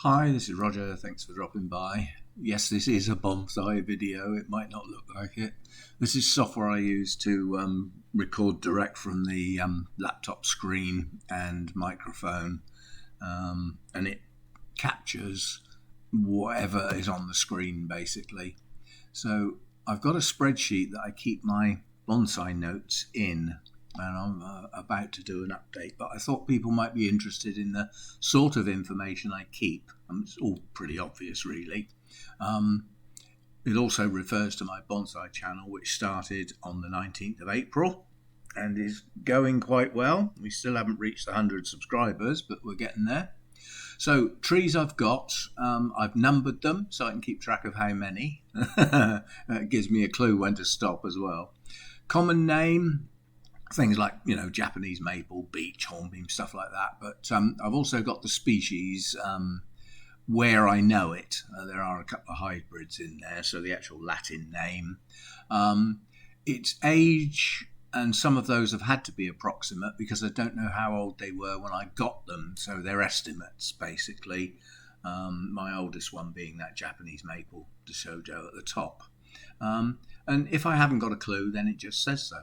Hi, this is Roger. Thanks for dropping by. Yes, this is a bonsai video. It might not look like it. This is software I use to record direct from the laptop screen and microphone, and it captures whatever is on the screen basically. So I've got a spreadsheet that I keep my bonsai notes in, and I'm about to do an update. But I thought people might be interested in the sort of information I keep. It's all pretty obvious, really. Um, it also refers to my Bonsai channel, which started on the 19th of April and is going quite well. We still haven't reached 100 subscribers, but we're getting there. So trees I've got, I've numbered them so I can keep track of how many. It gives me a clue when to stop as well. Common name, things like, Japanese maple, beech, hornbeam, stuff like that. But I've also got the species where I know it. There are a couple of hybrids in there, so the actual Latin name. Its age, and some of those have had to be approximate because I don't know how old they were when I got them, so they're estimates basically. My oldest one being that Japanese maple Deshojo at the top. And if I haven't got a clue, then it just says so,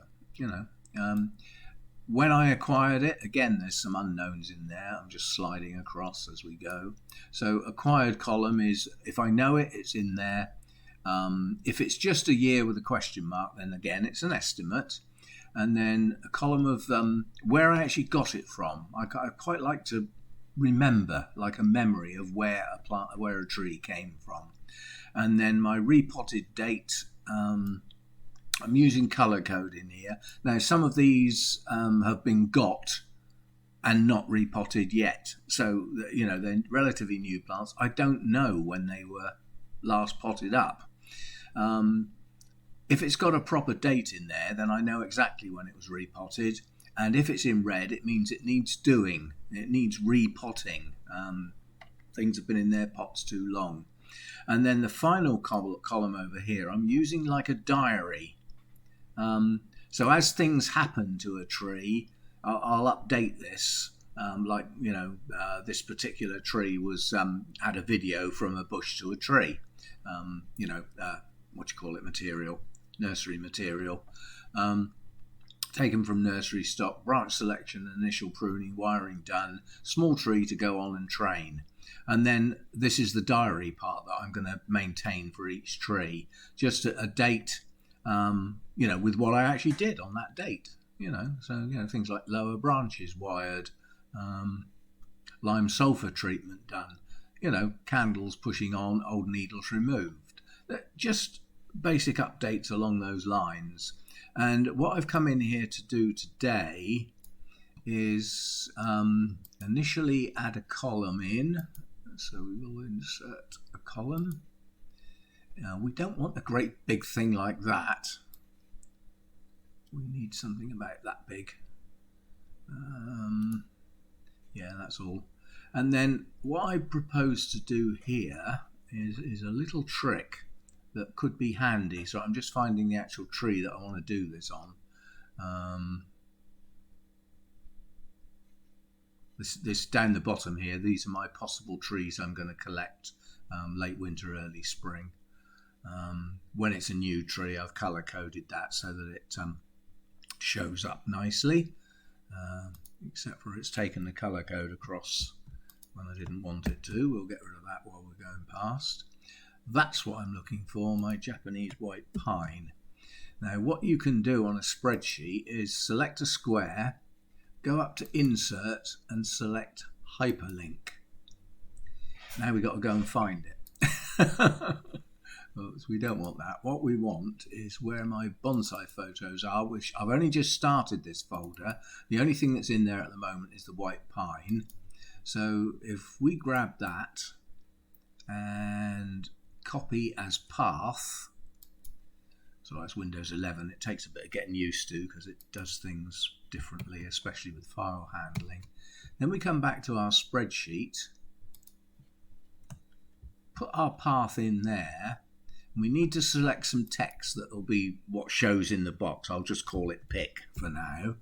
When I acquired it, again, there's some unknowns in there. I'm just sliding across as we go. So acquired column is, if I know it, it's in there. If it's just a year with a question mark, then again, it's an estimate. And then a column of where I actually got it from. I quite like to remember, like a memory of where a tree came from. And then my repotted date. I'm using colour code in here. Now, some of these have been got and not repotted yet. So, they're relatively new plants. I don't know when they were last potted up. If it's got a proper date in there, then I know exactly when it was repotted. And if it's in red, it means it needs doing. It needs repotting. Things have been in their pots too long. And then the final column over here, I'm using like a diary. So as things happen to a tree, I'll update this. This particular tree was had a video from a bush to a tree. Material, nursery material. Taken from nursery stock, branch selection, initial pruning, wiring done, small tree to go on and train. And then this is the diary part that I'm going to maintain for each tree. Just a date, with what I actually did on that date. So things like lower branches wired, lime sulfur treatment done, candles pushing on, old needles removed. Just basic updates along those lines. And what I've come in here to do today is initially add a column in. So we will insert a column. We don't want a great big thing like that. We need something about that big. That's all. And then what I propose to do here is a little trick that could be handy. So I'm just finding the actual tree that I want to do this on. This down the bottom here, these are my possible trees I'm going to collect late winter, early spring. When it's a new tree, I've color coded that so that it shows up nicely, except for it's taken the color code across when I didn't want it to. We'll get rid of that while we're going past. That's what I'm looking for, my Japanese white pine. Now, what you can do on a spreadsheet is select a square, go up to insert and select hyperlink. Now we've got to go and find it. We don't want that. What we want is where my bonsai photos are, which I've only just started this folder. The only thing that's in there at the moment is the white pine. So if we grab that and copy as path, so that's Windows 11. It takes a bit of getting used to because it does things differently, especially with file handling. Then we come back to our spreadsheet, put our path in there, and we need to select some text that will be what shows in the box. I'll just call it pick for now.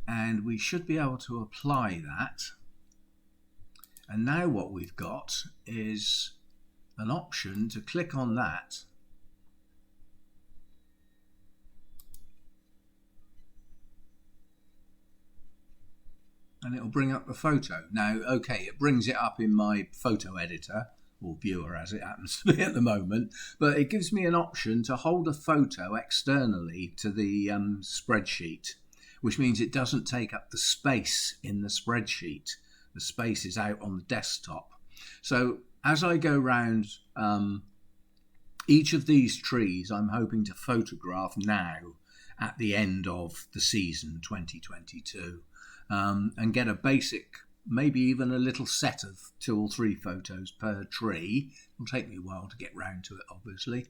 And we should be able to apply that. And now what we've got is an option to click on that and it'll bring up the photo. Now, okay, it brings it up in my photo editor, or viewer as it happens to be at the moment, but it gives me an option to hold a photo externally to the spreadsheet, which means it doesn't take up the space in the spreadsheet. The space is out on the desktop. So as I go round each of these trees, I'm hoping to photograph now at the end of the season 2022 and get a basic, maybe even a little set of 2 or 3 photos per tree. It'll take me a while to get round to it, obviously.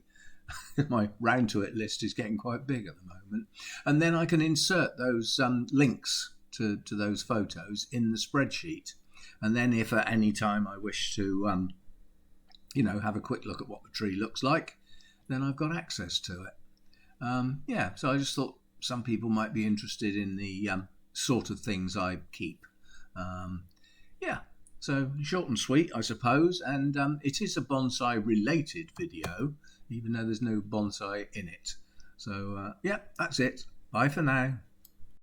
My round to it list is getting quite big at the moment. And then I can insert those links to those photos in the spreadsheet. And then if at any time I wish to, have a quick look at what the tree looks like, then I've got access to it. So I just thought some people might be interested in the sort of things I keep. So short and sweet, I suppose, and it is a bonsai related video, even though there's no bonsai in it. So that's it. Bye for now.